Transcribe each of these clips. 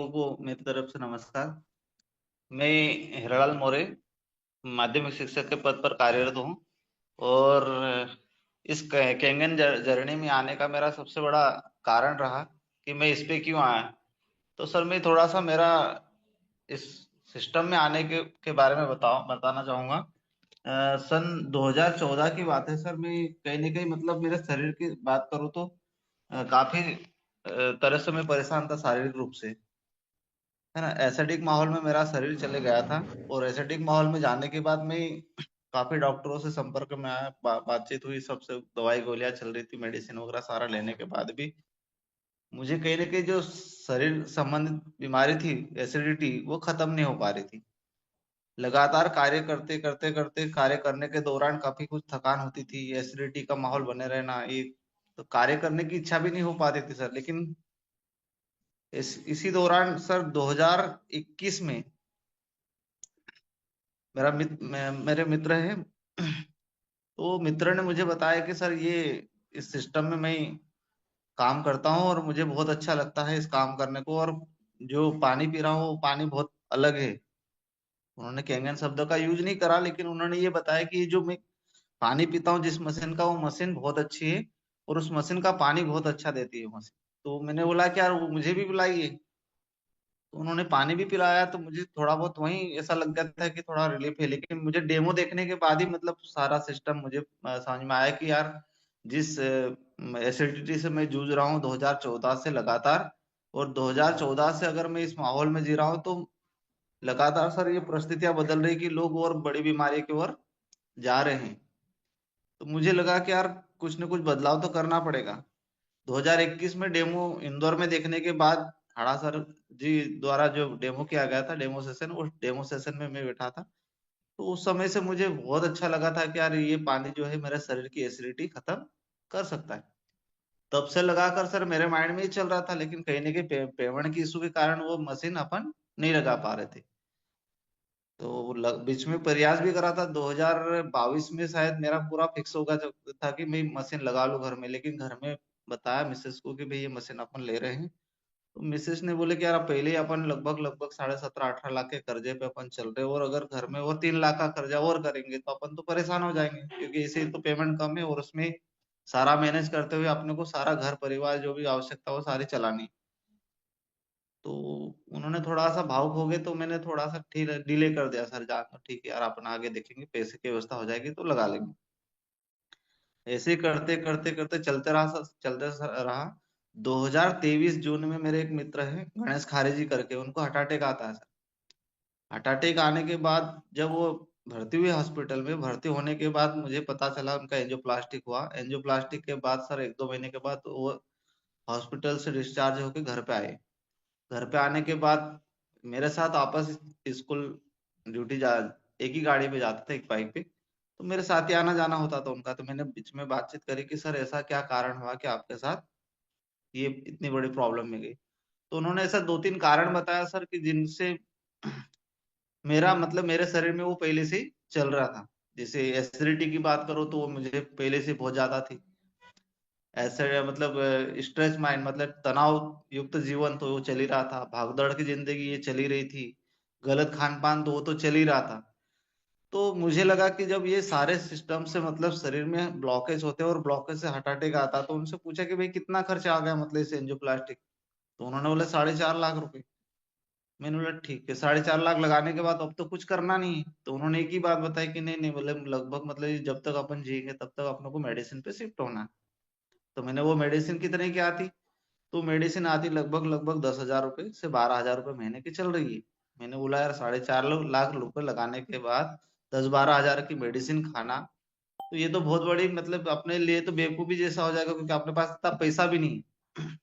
को मेरी तरफ से नमस्कार। मैं हिरालाल मौर्य माध्यमिक शिक्षक के पद पर कार्यरत हूँ और इस केंगन जर्नी में आने का मेरा सबसे बड़ा कारण रहा कि मैं इस पे क्यों आया। तो सर मैं थोड़ा सा मेरा इस सिस्टम में आने के बारे में बताना चाहूँगा। सन 2014 की बात है सर। मैं कहीं न कहीं मतलब मेरे शरीर की बात करूँ तो काफ़ी तरह से मैं परेशान था शारीरिक रूप से। है ना? एसिडिक माहौल में मेरा शरीर चले गया था और एसिडिक माहौल में जाने के बाद मैं काफ़ी डॉक्टरों से संपर्क में आया, बातचीत हुई, सबसे दवाई गोलियाँ चल रही थी, मेडिसिन वगैरह सारा लेने के बाद भी मुझे कहीं न कहीं जो शरीर संबंधित बीमारी थी, एसिडिटी, वो खत्म नहीं हो पा रही थी। लगातार कार्य करते कार्य करने के दौरान काफ़ी कुछ थकान होती थी, एसिडिटी का माहौल बने रहना, ये तो कार्य करने की इच्छा भी नहीं हो पाती थी सर। लेकिन इसी दौरान सर 2021 में मेरे मित्र हैं, तो मित्र ने मुझे बताया कि सर ये इस सिस्टम में मैं काम करता हूँ और मुझे बहुत अच्छा लगता है इस काम करने को, और जो पानी पी रहा हूँ वो पानी बहुत अलग है। उन्होंने केंगन शब्द का यूज नहीं करा, लेकिन उन्होंने ये बताया कि जो मैं पानी पीता हूँ जिस मशीन का, वो मशीन बहुत अच्छी है और उस मशीन का पानी बहुत अच्छा देती है मशीन। तो मैंने बोला कि यार वो मुझे भी पिलाइए। तो उन्होंने पानी भी पिलाया, तो मुझे थोड़ा बहुत वहीं ऐसा लग गया था कि थोड़ा रिलीफ है। लेकिन मुझे डेमो देखने के बाद ही मतलब सारा सिस्टम मुझे समझ में आया कि यार जिस एसिडिटी से मैं जूझ रहा हूँ 2014 से लगातार, और 2014 से अगर मैं इस माहौल में जी रहा हूँ, तो लगातार सर ये परिस्थितियां बदल रही कि लोग और बड़ी बीमारी की ओर जा रहे हैं। तो मुझे लगा कि यार कुछ न कुछ बदलाव तो करना पड़ेगा। 2021 में डेमो इंदौर में देखने के बाद हाड़ा सर जी द्वारा जो डेमो किया गया था, डेमो सेशन, उस डेमो सेशन में मैं बैठा था। तो उस समय से मुझे बहुत अच्छा लगा था कि यार ये पानी जो है मेरे शरीर की एसिडिटी खत्म कर सकता है। तब से लगाकर सर मेरे माइंड में ही चल रहा था, लेकिन कहीं ना कहीं पेमेंट की इशू के कारण वो मशीन अपन नहीं लगा पा रहे थे। तो बीच में प्रयास भी करा था 2022 में, शायद मेरा पूरा फिक्स हो गया था कि मैं मशीन लगा लूं घर में। लेकिन घर में बताया मिसेस को कि भाई ये मशीन अपन ले रहे हैं। तो मिसेस ने बोले कि यार पहले ही अपन लगभग लगभग 17.5-18 लाख के कर्जे पे अपन चल रहे हैं, और अगर घर में और 3 लाख का कर्जा और करेंगे तो अपन तो परेशान हो जाएंगे, क्योंकि इसे तो पेमेंट कम है और उसमें सारा मैनेज करते हुए अपने को सारा घर परिवार जो भी आवश्यकता हो सारी चलानी। तो उन्होंने थोड़ा-सा भावुक हो गए, तो मैंने थोड़ा-सा ठीक डिले कर दिया सर, जाकर ठीक है यार अपना आगे देखेंगे, पैसे की व्यवस्था हो जाएगी तो लगा लेंगे। ऐसे ही करते चलते रहा सर, रहा। 2023 जून में मेरे एक मित्र हैं गणेश खारे जी करके, उनको हार्ट अटैक आता है सर। हार्ट अटैक आने के बाद जब वो भर्ती हुए हॉस्पिटल में, भर्ती होने के बाद मुझे पता चला उनका एंजियोप्लास्टिक हुआ। एंजियोप्लास्टिक के बाद सर 1-2 महीने के बाद वो हॉस्पिटल से डिस्चार्ज होके घर पे आए। घर पे आने के बाद मेरे साथ आपस स्कूल ड्यूटी जा एक ही गाड़ी पे जाते थे, एक बाइक पे। तो मेरे साथ ही आना जाना होता था उनका। तो मैंने बीच में बातचीत करी कि सर ऐसा क्या कारण हुआ कि आपके साथ ये इतनी बड़ी प्रॉब्लम में गई। तो उन्होंने ऐसा 2-3 कारण बताया सर कि जिनसे मेरा मतलब मेरे शरीर में वो पहले से ही चल रहा था। जैसे एसिडिटी की बात करो तो वो मुझे पहले से बहुत ज्यादा थी। ऐसे मतलब स्ट्रेस माइंड मतलब तनाव युक्त जीवन तो वो चल ही रहा था, भागदौड़ की जिंदगी ये चल ही रही थी, गलत खान पान तो वो तो चल ही रहा था। तो मुझे लगा कि जब ये सारे सिस्टम से मतलब शरीर में ब्लॉकेज होते हैं और ब्लॉकेज से हार्ट अटैक आता, तो उनसे पूछा कि भाई कितना खर्चा आ गया मतलब इस एंजियोप्लास्टिक। तो उन्होंने बोला 4.5 लाख रुपए। मैंने बोला ठीक है, 4.5 लाख लगाने के बाद अब तो कुछ करना नहीं है। तो उन्होंने एक ही बात बताई कि नहीं नहीं, मतलब लगभग मतलब जब तक अपन जिएंगे तब तक अपने को मेडिसिन पे शिफ्ट होना है। तो मैंने वो मेडिसिन कितने की आती, तो मेडिसिन आती लगभग लगभग 10,000 रुपए से 12,000 रुपए महीने की चल रही है। मैंने बोला यार 4.5 लाख रुपए लगाने के बाद 10-12 हजार की मेडिसिन खाना, तो ये तो बहुत बड़ी मतलब अपने लिए तो बेवकूफी जैसा हो जाएगा, क्योंकि अपने पास इतना पैसा भी नहीं है।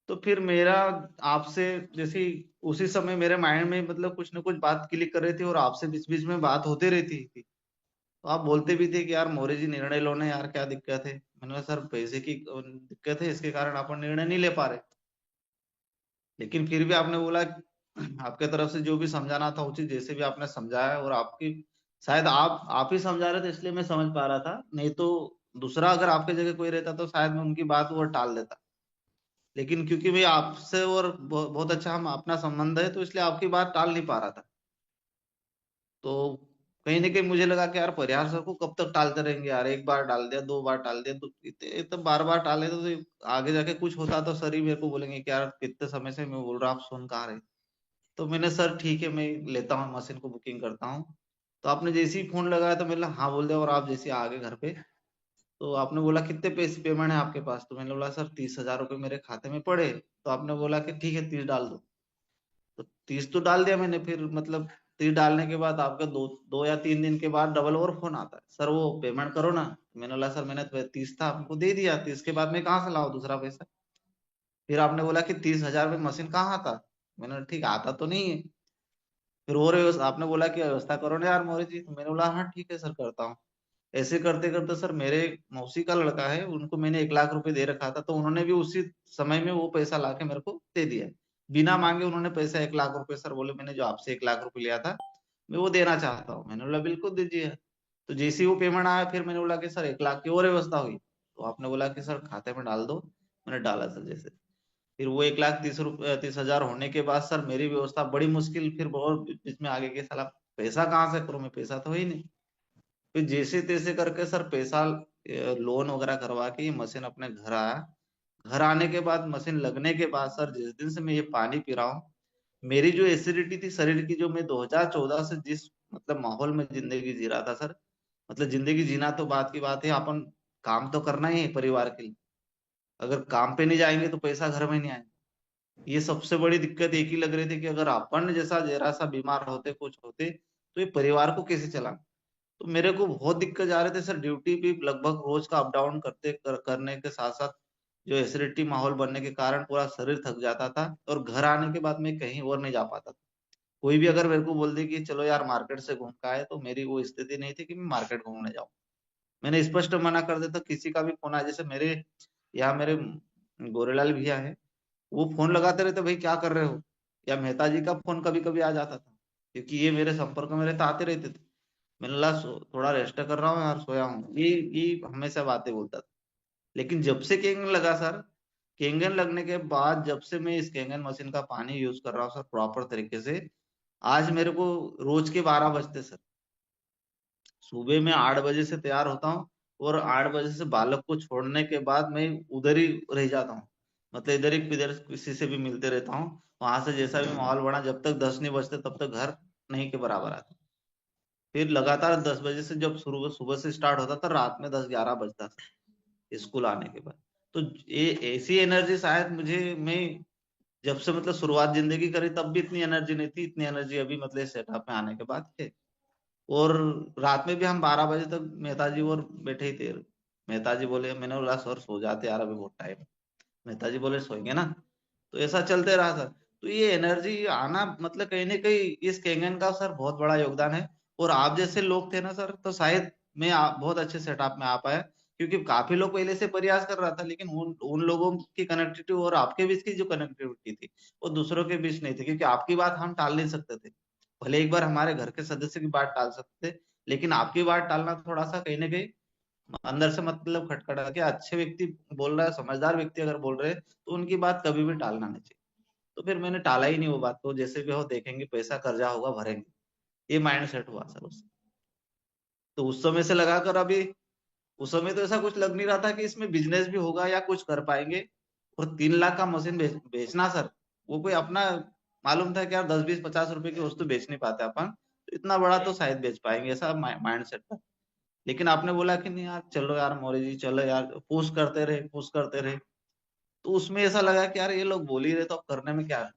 तो फिर मेरा आपसे जैसे उसी समय मेरे माइंड में मतलब कुछ ना कुछ बात क्लिक कर रही थी, और आपसे बीच बीच में बात होते रहती थी। तो आप बोलते भी थे कि यार मौर्य जी निर्णय लो ना यार, क्या दिक्कत है। मैंने कहा सर पैसे की दिक्कत है, इसके कारण अपन निर्णय नहीं ले पा रहे। लेकिन फिर भी आपने बोला आपके तरफ से जो भी समझाना था उचित, जैसे भी आपने समझाया, और आपकी शायद आप ही समझा रहे थे इसलिए मैं समझ पा रहा था, नहीं तो दूसरा अगर आपके जगह कोई रहता तो शायद मैं उनकी बात वो टाल देता। लेकिन क्योंकि भाई आपसे और बहुत अच्छा हम अपना संबंध है, तो इसलिए आपकी बात टाल नहीं पा रहा था। तो कहीं ना कहीं मुझे लगा कि यार परिहार सर को कब तक टालते रहेंगे यार, एक बार डाल दिया, दो बार टाल दिया, तो इतने तो बार बार टाले तो आगे जाके कुछ होता तो सर ही मेरे को बोलेंगे कि यार कितने समय से मैं बोल रहा हूँ, आप सुन कहाँ रहे। तो मैंने सर ठीक है, मैं लेता हूँ मशीन को, बुकिंग करता हूँ। तो आपने जैसे ही फोन लगाया तो मैंने हाँ बोल दिया, और आप जैसे आ गए घर पे, तो आपने बोला कितने पैसे पेमेंट है आपके पास, तो मैंने बोला सर 30,000 रुपये मेरे खाते में पड़े। तो आपने बोला कि ठीक है 30 डाल दो। तो 30 तो डाल दिया मैंने, फिर मतलब 30 डालने के बाद आपका दो या 3 दिन के बाद डबल और फोन आता है, सर वो पेमेंट करो ना। मैंने बोला सर मैंने तो 30 था आपको दे दिया, 30 के बाद मैं कहाँ से लाऊं दूसरा पैसा। फिर आपने बोला कि 30,000 में मशीन कहाँ आता। मैंने बोला ठीक आता तो नहीं है। फिर और आपने बोला कि व्यवस्था करो ना यार मौर्य जी, तो मैंने बोला हाँ ठीक है सर करता हूँ। ऐसे करते करते सर मेरे मौसी का लड़का है, उनको मैंने 1 लाख रुपए दे रखा था, तो उन्होंने भी उसी समय में वो पैसा लाके मेरे को दे दिया। बिना मांगे उन्होंने पैसा 1 लाख रुपए, सर बोले मैंने जो आपसे 1 लाख रुपए लिया था मैं वो देना चाहता हूँ। मैंने बोला बिल्कुल दीजिए। तो जैसे ही वो पेमेंट आया, फिर मैंने बोला कि सर 1 लाख की और व्यवस्था हुई, तो आपने बोला कि सर खाते में डाल दो। मैंने डाला सर जैसे। फिर वो 1,30,000 होने के बाद सर मेरी व्यवस्था बड़ी मुश्किल, फिर बहुत बीच में आगे के साला पैसा कहाँ से करूं, मैं पैसा तो है ही नहीं। फिर जैसे तैसे करके सर पैसा लोन वगैरह करवा के ये मशीन अपने घर आया। घर आने के बाद मशीन लगने के बाद सर जिस दिन से मैं ये पानी पी रहा हूँ, मेरी जो एसिडिटी थी शरीर की, जो मैं 2014 से जिस मतलब माहौल में जिंदगी जी रहा था सर, मतलब जिंदगी जीना तो बात की बात है, अपन काम तो करना ही है परिवार के लिए। अगर काम पे नहीं जाएंगे तो पैसा घर में नहीं आएगा। ये सबसे बड़ी दिक्कत एक ही लग रही थी कि अगर अपन जैसा जरा सा बीमार होते कुछ होते तो ये परिवार को कैसे चलाना। तो मेरे को बहुत दिक्कत जा रहे थे सर, ड्यूटी भी लगभग रोज का अप डाउन करने के साथ साथ जो एसिडिटी माहौल बनने के कारण पूरा शरीर थक जाता था, और घर आने के बाद मैं कहीं और नहीं जा पाता था। कोई भी अगर मेरे को बोल दे कि चलो यार मार्केट से घूम के आए, तो मेरी वो स्थिति नहीं थी कि मैं मार्केट घूमने जाऊं। मैंने स्पष्ट मना कर देता, किसी का भी फोन आया, जैसे मेरे यहाँ मेरे गोरेलाल भैया है, वो फोन लगाते रहते भाई क्या कर रहे हो, या मेहता जी का फोन कभी कभी आ जाता था, क्योंकि ये मेरे संपर्क में रहते आते रहते थे। मैंने बोला थोड़ा रेस्ट कर रहा हूँ यार, सोया हूँ, ये हमेशा बातें बोलता था। लेकिन जब से केंगन लगा सर, केंगन लगने के बाद जब से मैं इस केंगन मशीन का पानी यूज कर रहा हूँ सर प्रॉपर तरीके से, आज मेरे को रोज के 12 बजते सर। सुबह में 8 बजे से तैयार होता हूँ, और 8 बजे से बालक को छोड़ने के बाद मैं उधर ही रह जाता हूँ। मतलब इधर ही इधर किसी से भी मिलते रहता हूँ, वहां से जैसा भी माहौल बना, जब तक 10 नहीं बजते तब तक घर नहीं के बराबर आता। फिर लगातार 10 बजे से जब शुरू सुबह से स्टार्ट होता था, रात में 10-11 बजता था स्कूल आने के बाद। तो ये ऐसी एनर्जी शायद मुझे, मैं जब से मतलब शुरुआत जिंदगी करी तब भी इतनी एनर्जी नहीं थी, इतनी एनर्जी अभी मतलब सेटअप में आने के बाद है। और रात में भी हम 12 बजे तक मेहता जी और बैठे ही थे। मेहता जी बोले, मैंने बोला सर सो जाते यार अभी बहुत टाइम। मेहता जी बोले सोएंगे ना। तो ऐसा चलते रहा सर। तो ये एनर्जी आना मतलब कहीं ना कहीं इस केंगन का सर बहुत बड़ा योगदान है। और आप जैसे लोग थे ना सर, तो शायद मैं बहुत अच्छे सेटअप में आ पाया, क्योंकि काफी लोग पहले से प्रयास कर रहा था, लेकिन उन लोगों की कनेक्टिविटी और आपके बीच की जो कनेक्टिविटी थी वो दूसरों के बीच नहीं थी, क्योंकि आपकी बात हम टाल नहीं सकते थे। भले एक बार हमारे घर के सदस्य की बात टाल सकते थे, लेकिन आपकी बात टालना थोड़ा सा कहीं ना कहीं अंदर से मतलब खटखटा के, अच्छे व्यक्ति बोल रहा है, समझदार व्यक्ति अगर बोल रहे हैं तो उनकी बात कभी भी टालना नहीं चाहिए। तो फिर मैंने टाला ही नहीं वो बात को, जैसे भी हो देखेंगे, पैसा कर्जा होगा भरेंगे, ये माइंड सेट हुआ सर उससे। तो उस समय से लगाकर अभी, उस समय तो ऐसा कुछ लग नहीं रहा था कि इसमें बिजनेस भी होगा या कुछ कर पाएंगे। और 3 लाख का मशीन बेचना सर, वो कोई अपना मालूम था कि यार 10-20-50 रुपए की वस्तु बेच नहीं पाते अपन, तो इतना बड़ा तो शायद बेच पाएंगे, ऐसा माइंड सेट था। लेकिन आपने बोला कि नहीं यार चलो यार मौर्य जी चलो यार, पुश करते रहे पुश करते रहे। तो उसमें ऐसा लगा कि यार ये लोग बोल ही रहे तो अब करने में क्या है,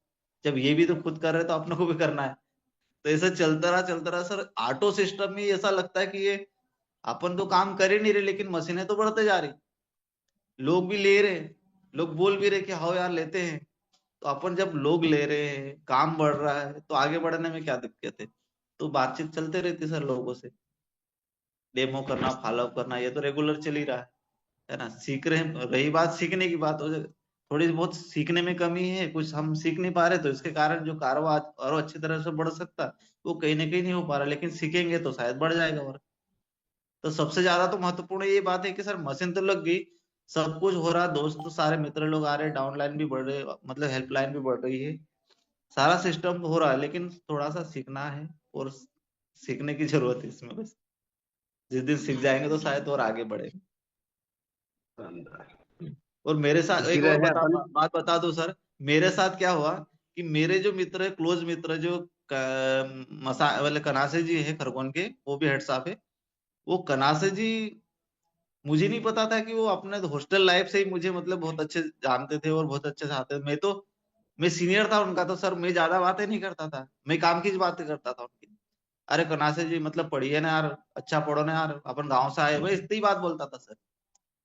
जब ये भी तो खुद कर रहे तो अपने को भी करना है। तो ऐसा चलता रहा सर। ऑटो सिस्टम में ऐसा लगता है कि ये अपन तो काम कर ही नहीं रहे, लेकिन मशीनें तो बढ़ते जा रही, लोग भी ले रहे, लोग बोल भी रहे कि हाँ यार लेते हैं। तो अपन जब लोग ले रहे हैं, काम बढ़ रहा है, तो आगे बढ़ने में क्या दिक्कत है। तो बातचीत चलते रहती सर लोगों से, डेमो करना, फॉलो करना, ये तो रेगुलर चल ही रहा है ना। सीख रहे हैं, रही बात सीखने की बात हो जाए, थोड़ी बहुत सीखने में कमी है, कुछ हम सीख नहीं पा रहे, तो इसके कारण जो कारोबार और अच्छी तरह से बढ़ सकता वो कहीं ना कहीं नहीं हो पा रहा, लेकिन सीखेंगे तो शायद बढ़ जाएगा। और तो सबसे ज्यादा तो महत्वपूर्ण ये बात है कि सर मशीन तो लग गई, सब कुछ हो रहा, दोस्त तो सारे मित्र लोग आ रहे, डाउनलाइन भी बढ़ रहे, मतलब हेल्पलाइन भी बढ़ रही है, सारा सिस्टम हो रहा है, लेकिन थोड़ा सा सीखना है, और सीखने की जरूरत है इसमें बस। जिस दिन सीख जाएंगे तो शायद और आगे बढ़े। शानदार। और मेरे साथ इसी एक और रहे अपन। बात बता दूं सर, मेरे साथ क्या हुआ कि मेरे जो मित्र है, क्लोज मित्र जो मसा वाले कनासे जी है खरगोन के, वो भी हेड साहब है। वो कनासे जी, मुझे नहीं पता था कि वो अपने हॉस्टल लाइफ से ही मुझे मतलब बहुत अच्छे जानते थे और बहुत अच्छे से आते थे। मैं सीनियर था उनका, तो सर मैं ज्यादा बातें नहीं करता था, मैं काम की बातें करता था उनकी। अरे कनासे जी मतलब पढ़िए ना यार, अच्छा पढ़ो ना यार, अपन गाँव से आए, मैं इतनी बात बोलता था सर।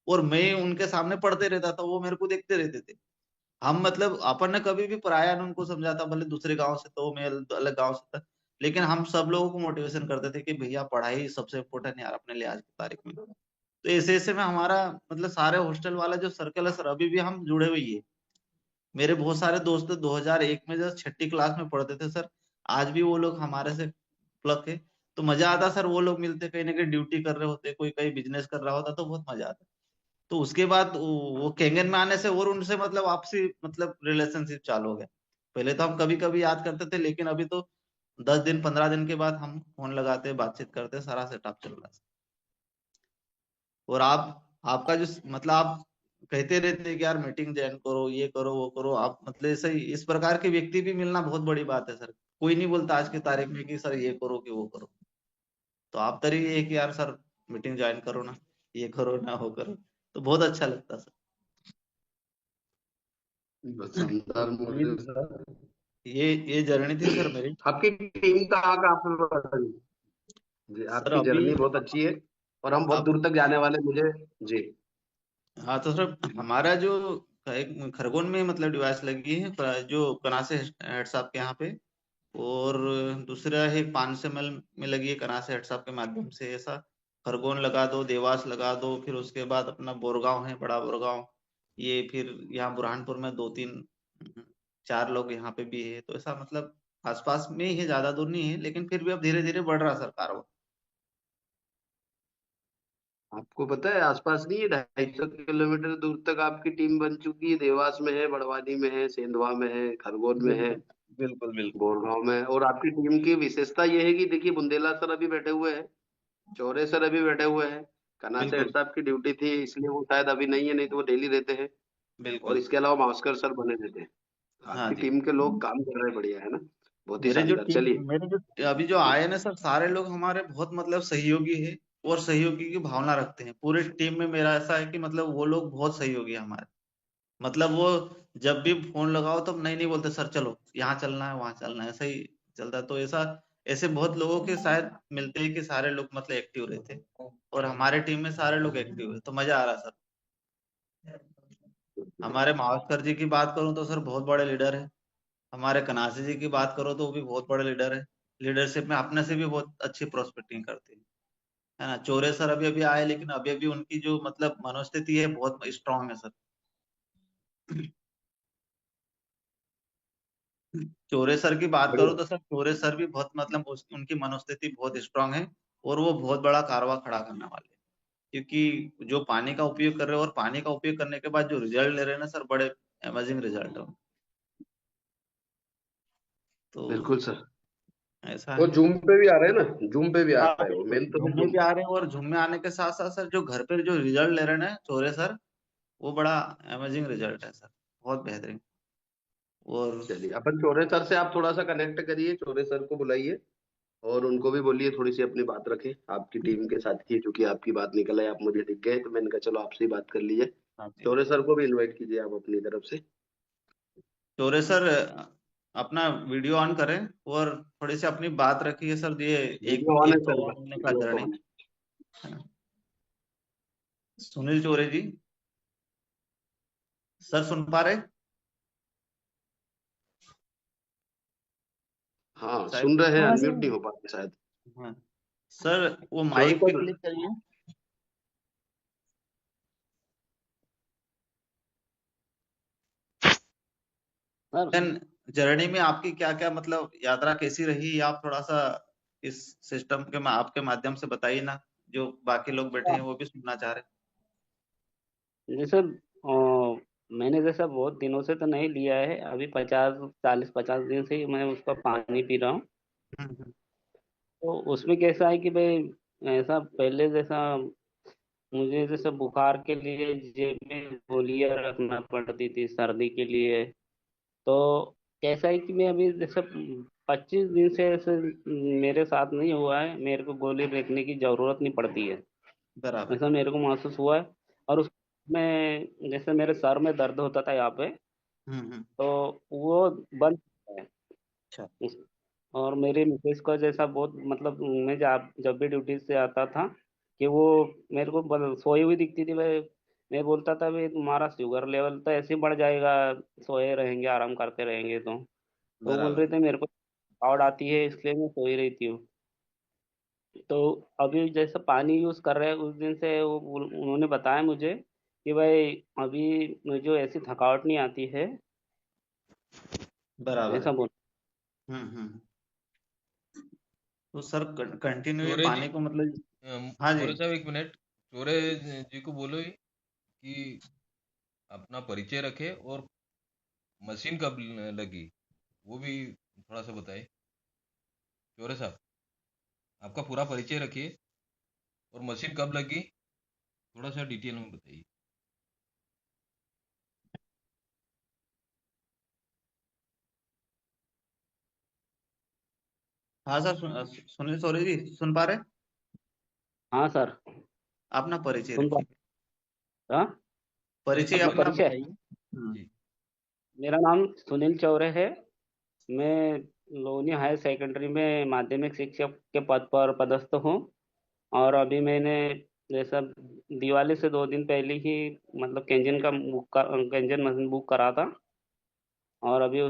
और मैं उनके सामने पढ़ते रहता था, वो मेरे को देखते रहते थे। हम मतलब अपन ने कभी भी पराया ने उनको समझा था, भले दूसरे गांव से, तो मैं अलग गांव से था, लेकिन हम सब लोगों को मोटिवेशन करते थे कि भैया पढ़ाई सबसे इम्पोर्टेंट यार अपने लिए आज की तारीख में। तो ऐसे ऐसे में हमारा मतलब सारे हॉस्टल वाला जो सर्कल है सर, अभी भी हम जुड़े हुए ही है। मेरे बहुत सारे दोस्त 2001 में जब छठी क्लास में पढ़ते थे सर, आज भी वो लोग हमारे से प्लक है। तो मजा आता सर, वो लोग मिलते, कहीं ना कहीं ड्यूटी कर रहे होते, कोई कहीं बिजनेस कर रहा होता, तो बहुत मजा आता। तो उसके बाद वो केंगन में आने से और उनसे मतलब आपसी मतलब रिलेशनशिप चालू हो गया। पहले तो हम कभी कभी याद करते थे, लेकिन अभी तो 10 दिन 15 दिन के बाद हम फोन लगाते, बातचीत करते, सारा सेटअप चल रहा है। और आपका जो मतलब आप कहते रहते हैं कि यार मीटिंग ज्वाइन करो, ये करो वो करो, आप मतलब ऐसे ही इस प्रकार के व्यक्ति भी मिलना बहुत बड़ी बात है सर। कोई नहीं बोलता आज की तारीख में कि सर ये करो कि वो करो। तो आप तरी ये है कि यार सर मीटिंग ज्वाइन करो ना, ये करो ना वो करो, तो बहुत अच्छा लगता सर। बस शानदार ये मुझे सर। ये जर्नी थी सर मेरी। आपकी टीम कहाँ कहाँ पे बनी? जी, सर आपकी अभी जर्नी बहुत अच्छी है, और हम बहुत आप, दूर तक जाने वाले मुझे। जी। हाँ तो सर हमारा जो एक खरगोन में मतलब डिवाइस लगी है, जो कनासे हेड साहब के यहाँ पे, और दूसरा है 500 ml में लगी है कनासे हेड साहब के माध्यम से, ऐसा खरगोन लगा दो, देवास लगा दो, फिर उसके बाद अपना बोरगांव है, बड़ा बोरगांव, ये फिर यहाँ बुरहानपुर में 2 3 4 लोग यहाँ पे भी है, तो ऐसा मतलब आसपास में ही है, ज्यादा दूर नहीं है, लेकिन फिर भी अब धीरे धीरे बढ़ रहा है सरकार वो। आपको पता है आसपास नहीं है, 250 किलोमीटर दूर तक आपकी टीम बन चुकी है। देवास में है, बड़वानी में है, सेंधवा में है, खरगोन में है, बिल्कुल बिल्कुल बिल्कुल। बोरगांव में है। और आपकी टीम की विशेषता ये है कि देखिए, बुंदेला सर अभी बैठे हुए हैं, चौरे सर अभी बैठे हुए हैं। कनासे हेड बिल्कुल साहब की ड्यूटी थी इसलिए वो शायद अभी नहीं है, नहीं तो वो डेली रहते हैं। और बिल्कुल। इसके अलावा मास्कर सर बने रहते हैं। हाँ आपकी जी। टीम के लोग काम कर रहे हैं, बढ़िया है ना। बहुत ही मेरे जो शानदार, टीम चलिए। मेरे जो अभी जो आए ना सर, सारे लोग हमारे बहुत मतलब सहयोगी है, और सहयोगी की भावना रखते हैं पूरे टीम में। मेरा ऐसा है कि मतलब वो लोग बहुत सहयोगी है हमारे। मतलब वो जब भी फोन लगाओ तो नहीं नहीं बोलते सर चलो यहाँ चलना है वहां चलना है, ऐसा ही चलता है। तो ऐसा ऐसे बहुत लोगों के शायद मिलते हैं कि सारे लोग मतलब एक्टिव रहते हैं, और हमारे टीम में सारे लोग एक्टिव है, तो मजा आ रहा है सर। हमारे मावस्कर जी की बात करूं तो सर बहुत बड़े लीडर है। हमारे कनासी जी की बात करो तो वो भी बहुत बड़े लीडर है। लीडरशिप में अपने से भी बहुत अच्छी प्रोस्पेक्टिंग करते हैं, है ना। चोरे सर अभी अभी आए, लेकिन अभी अभी उनकी जो मतलब मनोस्थिति है बहुत स्ट्रांग है सर। चोरे सर की बात करो बढ़िया। तो सर चोरे सर भी बहुत मतलब उनकी मनोस्थिति बहुत स्ट्रांग है, और वो बहुत बड़ा कारवा खड़ा करने वाले हैं। क्योंकि जो पानी का उपयोग कर रहे हैं, और पानी का उपयोग करने के बाद जो रिजल्ट ले रहे हैं ना सर, बड़े अमेजिंग रिजल्ट है। तो बिल्कुल सर। ऐसा वो है। जूम पे भी आ रहे हैं ना, जूम पे भी आ हाँ रहे हैं, वो बिल्कुल, मेन तो है झूम में जूम। भी आ रहे हैं, और झूम में आने के साथ साथ सर जो घर पे जो रिजल्ट ले रहे हैं ना चोरे सर, वो बड़ा अमेजिंग रिजल्ट है सर, बहुत बेहतरीन। और चलिए, अपन चौरे सर से आप थोड़ा सा कनेक्ट करिए, चौरे सर को बुलाइए, और उनको भी बोलिए थोड़ी सी अपनी बात रखें आपकी टीम के साथ की। क्योंकि आपकी बात निकल आई, आप मुझे दिख गए, तो मैंने कहा चलो आपसे ही बात कर लीजिए। हाँ जी, चौरे सर को भी इनवाइट कीजिए आप अपनी तरफ से। चोरे सर अपना वीडियो ऑन करें, और थोड़ी सी अपनी बात रखिए सर, ये एक वीडियो ऑन है एक सर करोड़ का, मिलने का वीडियो जर्नी, ऑन है। है ना। सुनील चोरे जी, सर सुन पा रहे? हाँ, शायद। सुन रहे हैं, हाँ अनम्यूट सर। नहीं हो पा रहे शायद। हाँ सर, वो चौरे माइक पे सर। क्लिक करिए। सर जर्नी में आपकी क्या क्या मतलब यात्रा कैसी रही, आप थोड़ा सा इस सिस्टम के आपके माध्यम से बताइए ना, जो बाकी लोग बैठे हैं वो भी सुनना चाह रहे जैसे मैंने जैसा बहुत दिनों से तो नहीं लिया है, अभी 50 40 50 दिन से ही मैं उसका पानी पी रहा हूँ। हम्म। तो उसमें कैसा है कि भाई, ऐसा पहले जैसा मुझे जैसे बुखार के लिए जेब में गोलियां रखना पड़ती थी, सर्दी के लिए। तो कैसा है कि मैं अभी जैसे 25 दिन से ऐसे मेरे साथ नहीं हुआ है, मेरे को गोली रखने की जरूरत नहीं पड़ती है, बराबर। ऐसा मेरे को महसूस हुआ है। और उसमें जैसे मेरे सर में दर्द होता था यहाँ पे, हम्म। तो वो बंद है। अच्छा। उस- और मेरे मिसेज को जैसा बहुत मतलब, मैं जब भी ड्यूटी से आता था कि वो मेरे को सोई हुई दिखती थी। मैं बोलता था भाई तुम्हारा शुगर लेवल तो ऐसे ही बढ़ जाएगा, सोए रहेंगे आराम करते रहेंगे तो बोल बराबर। रहे थे मेरे को थकावट आती है इसलिए मैं सोई रहती हूँ। तो अभी जैसे पानी यूज कर रहे हैं उस दिन से उन्होंने बताया मुझे कि भाई अभी मुझे ऐसी थकावट नहीं आती है, बराबर ऐसा है। बोल। हम्म। तो सर कंटिन्यू ये चोरे जी, पानी को मतलब। हाँ जी। मोरे साहब एक मिनट। चोरे जी को बोलो कि अपना परिचय रखे और मशीन कब लगी वो भी थोड़ा सा बताए। चोरे साहब, आपका पूरा परिचय रखिए और मशीन कब लगी थोड़ा सा डिटेल में बताइए। हाँ सर, सुनिए सौरी जी, सुन पा रहे? हाँ सर। अपना परिचय सुन पा। रखिए। हाँ, परिचय अपना अपना परिचय। बताइए। जी। मेरा नाम सुनील चौरे है। मैं लोनी हायर सेकेंडरी में माध्यमिक शिक्षक के पद पर पदस्थ हूँ। और अभी मैंने जैसा दिवाली से 2 दिन पहले ही मतलब केंजन मशीन बुक करा था। और अभी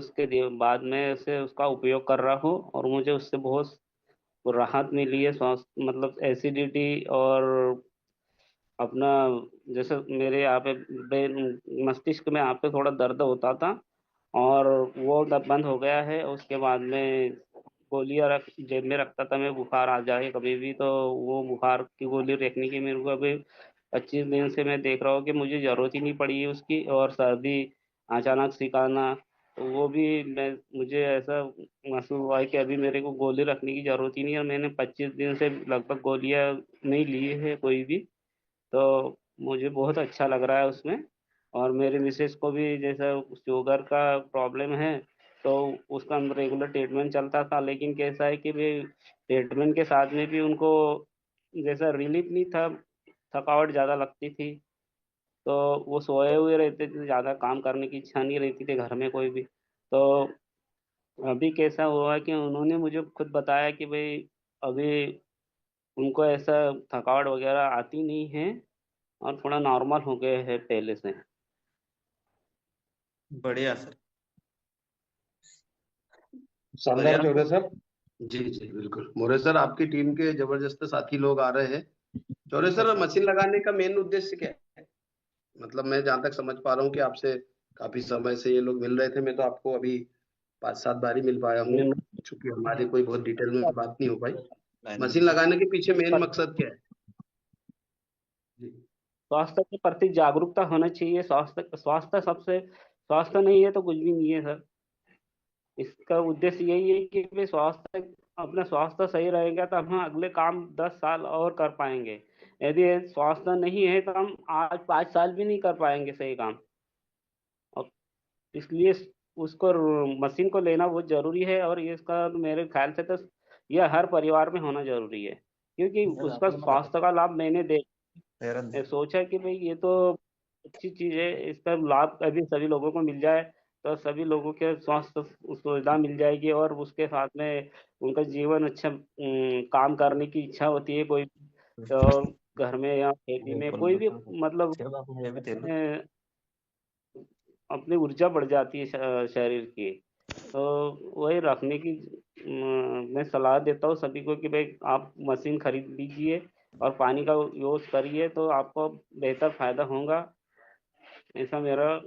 बाद में से उसका उपयोग कर रहा हूँ और मुझे उससे बहुत राहत मिली है, स्वास्थ्य मतलब एसिडिटी और अपना जैसे मेरे यहाँ पे ब्रेन मस्तिष्क में यहाँ पे थोड़ा दर्द होता था, और वो तब बंद हो गया है। उसके बाद में गोलियां जेब में रखता था मैं, बुखार आ जाए कभी भी तो वो बुखार की गोली रखने की मेरे को अभी 25 दिन से मैं देख रहा हूँ कि मुझे जरूरत ही नहीं पड़ी है उसकी। और सर्दी अचानक सिकाना, तो वो भी मुझे ऐसा महसूस हुआ है कि अभी मेरे को गोली रखने की जरूरत ही नहीं है, और मैंने 25 दिन से लगभग गोलियां नहीं ली है कोई भी। तो मुझे बहुत अच्छा लग रहा है उसमें। और मेरे मिसेस को भी जैसा शुगर का प्रॉब्लम है, तो उसका रेगुलर ट्रीटमेंट चलता था, लेकिन कैसा है कि भी ट्रीटमेंट के साथ में भी उनको जैसा रिलीफ नहीं था, थकावट ज़्यादा लगती थी। तो वो सोए हुए रहते थे, ज़्यादा काम करने की इच्छा नहीं रहती थी घर में कोई भी। तो अभी कैसा हुआ कि उन्होंने मुझे खुद बताया कि भाई अभी उनको ऐसा थकावट वगैरह आती नहीं है, और थोड़ा नॉर्मल हो गए हैं पहले से। बढ़िया सर। शानदार बढ़िया। चौरे सर। जी जी बिल्कुल, मोरे सर आपकी टीम के जबरदस्त साथी लोग आ रहे हैं। चौरे अच्छा सर, सर। मशीन लगाने का मेन उद्देश्य क्या है? मतलब मैं जहां तक समझ पा रहा हूँ कि आपसे काफी समय से ये लोग मिल रहे थे, मैं तो आपको अभी 5 7 बार ही मिल पाया हूँ, चूंकि हमारी कोई बहुत डिटेल में बात नहीं हो पाई। लाइन में मशीन रखो। लगाने के पीछे मेन मकसद क्या है? जी। स्वास्थ्य के प्रति जागरूकता होना चाहिए। स्वास्थ्य स्वास्थ्य सबसे, स्वास्थ्य नहीं है तो कुछ भी नहीं है सर। इसका उद्देश्य यही है कि भाई स्वास्थ्य, अपना स्वास्थ्य सही रहेगा तो हम अगले काम 10 साल और कर पाएंगे। यदि स्वास्थ्य नहीं है तो हम आज 5 साल भी नहीं कर पाएंगे सही काम। और इसलिए उसको मशीन को लेना बहुत जरूरी है। और ये इसका तो मेरे ख्याल से तो यह हर परिवार में होना जरूरी है, क्योंकि उसका स्वास्थ्य का लाभ मैंने सोचा कि भाई ये तो अच्छी चीज है, इसका लाभ अभी सभी लोगों को मिल जाए तो सभी लोगों के स्वास्थ्य सुविधा मिल जाएगी। और उसके साथ में उनका जीवन अच्छा, काम करने की इच्छा होती है कोई और घर में या खेती में कोई भी मतलब अपने अपनी ऊर्जा बढ़ जाती है शरीर की। तो वही रखने की मैं सलाह देता हूँ सभी को कि भाई आप मशीन खरीद लीजिए और पानी का यूज करिए तो आपको बेहतर फायदा होगा, ऐसा मेरा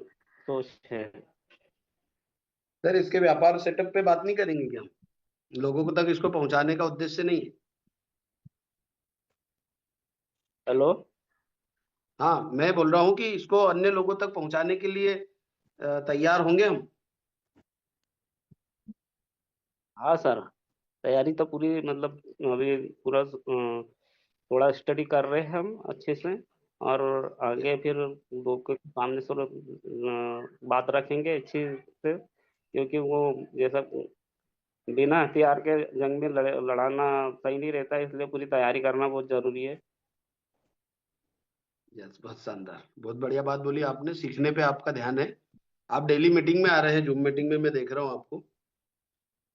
सोच है। सर, इसके व्यापार सेटअप पे बात नहीं करेंगे क्या? लोगों को तक इसको पहुंचाने का उद्देश्य नहीं है? हेलो। हाँ, मैं बोल रहा हूँ कि इसको अन्य लोगों तक पहुंचाने के लिए तैयार होंगे हम। हाँ सर, तैयारी तो पूरी, मतलब अभी पूरा थोड़ा स्टडी कर रहे हैं हम अच्छे से। और आगे फिर लोग के सामने से बात रखेंगे अच्छी से, क्योंकि वो जैसा बिना हथियार के जंग में लड़ाना सही नहीं रहता, इसलिए पूरी तैयारी करना बहुत जरूरी है। यस, बहुत शानदार, बहुत बढ़िया बात बोली आपने। सीखने पे आपका ध्यान है। आप डेली मीटिंग में आ रहे हैं, जूम मीटिंग में मैं देख रहा हूँ आपको।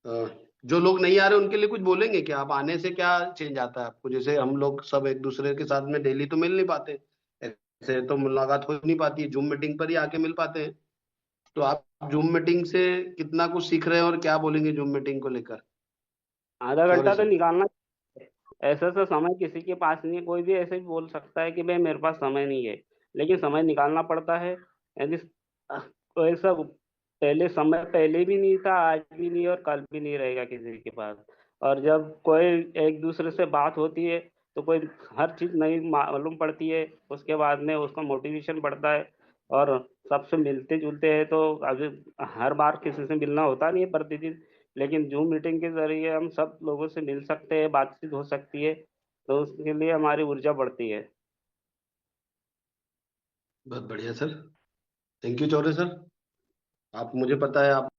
अ, जो लोग नहीं आ रहे उनके लिए कुछ बोलेंगे क्या? आप आने से क्या चेंज आता है आपको? जैसे हम लोग सब एक दूसरे के साथ में डेली तो मिल नहीं पाते, ऐसे तो मुलाकात हो नहीं पाती है, जूम मीटिंग पर ही आके मिल पाते हैं। तो आप जूम मीटिंग से कितना कुछ सीख रहे हैं और क्या बोलेंगे जूम मीटिंग को लेकर? आधा चौरे घंटा तो सर। निकालना। ऐसा तो समय किसी के पास नहीं है, कोई भी ऐसे भी बोल सकता है कि भाई मेरे पास समय नहीं है, लेकिन समय निकालना पड़ता है। यदि कोई सब पहले, समय पहले भी नहीं था, आज भी नहीं, और कल भी नहीं रहेगा किसी के पास। और जब कोई एक दूसरे से बात होती है तो कोई हर चीज नई मालूम पड़ती है, उसके बाद में उसका मोटिवेशन बढ़ता है। और सबसे मिलते जुलते हैं तो अभी हर बार किसी से मिलना होता नहीं है प्रतिदिन, लेकिन जूम मीटिंग के जरिए हम सब लोगों से मिल सकते हैं, बातचीत हो सकती है, तो उसके लिए हमारी ऊर्जा बढ़ती है। बहुत बढ़िया sir. Thank you Chaure sir. आप, मुझे पता है आप